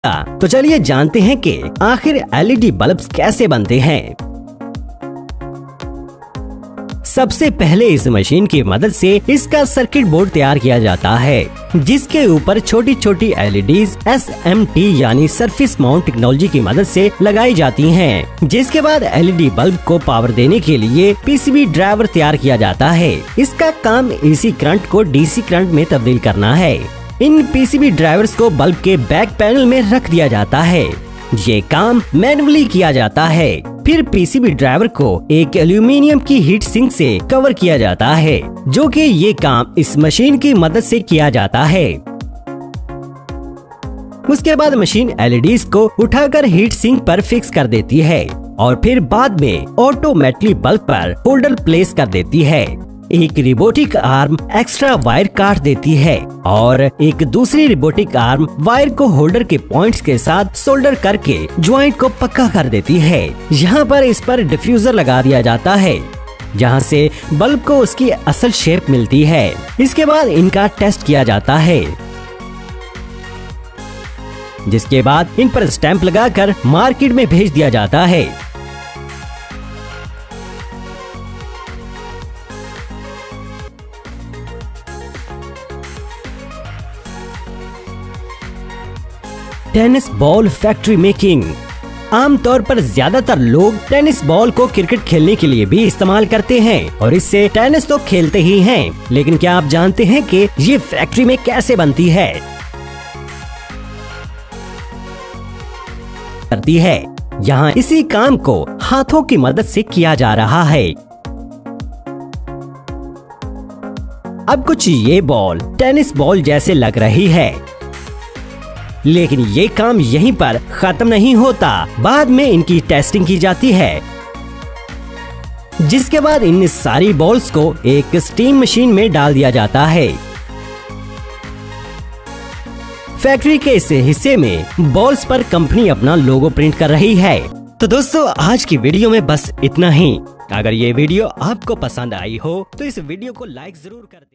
तो चलिए जानते हैं कि आखिर एलईडी बल्ब कैसे बनते हैं। सबसे पहले इस मशीन की मदद से इसका सर्किट बोर्ड तैयार किया जाता है, जिसके ऊपर छोटी छोटी एलईडीज SMT यानी सरफेस माउंट टेक्नोलॉजी की मदद से लगाई जाती हैं। जिसके बाद एलईडी बल्ब को पावर देने के लिए PCB ड्राइवर तैयार किया जाता है। इसका काम AC करंट को DC करंट में तब्दील करना है। इन PCB ड्राइवर्स को बल्ब के बैक पैनल में रख दिया जाता है। ये काम मैन्युअली किया जाता है। फिर PCB ड्राइवर को एक एल्यूमिनियम की हीट सिंक से कवर किया जाता है, जो कि ये काम इस मशीन की मदद से किया जाता है। उसके बाद मशीन LEDs को उठाकर हीट सिंक पर फिक्स कर देती है और फिर बाद में ऑटोमेटिकली बल्ब पर होल्डर प्लेस कर देती है। एक रिबोटिक आर्म एक्स्ट्रा वायर काट देती है और एक दूसरी रिबोटिक आर्म वायर को होल्डर के पॉइंट्स के साथ सोल्डर करके ज्वाइंट को पक्का कर देती है। यहाँ पर इस पर डिफ्यूजर लगा दिया जाता है, जहाँ से बल्ब को उसकी असल शेप मिलती है। इसके बाद इनका टेस्ट किया जाता है, जिसके बाद इन पर स्टैंप लगाकर मार्केट में भेज दिया जाता है। Tennis ball factory making. आमतौर पर ज्यादातर लोग टेनिस बॉल को क्रिकेट खेलने के लिए भी इस्तेमाल करते हैं और इससे टेनिस तो खेलते ही हैं, लेकिन क्या आप जानते हैं कि ये फैक्ट्री में कैसे बनती है? करती है। यहाँ इसी काम को हाथों की मदद से किया जा रहा है। अब कुछ ये बॉल टेनिस बॉल जैसे लग रही है, लेकिन ये काम यहीं पर खत्म नहीं होता। बाद में इनकी टेस्टिंग की जाती है, जिसके बाद इन सारी बॉल्स को एक स्टीम मशीन में डाल दिया जाता है। फैक्ट्री के इस हिस्से में बॉल्स पर कंपनी अपना लोगो प्रिंट कर रही है। तो दोस्तों, आज की वीडियो में बस इतना ही। अगर ये वीडियो आपको पसंद आई हो तो इस वीडियो को लाइक जरूर कर दें।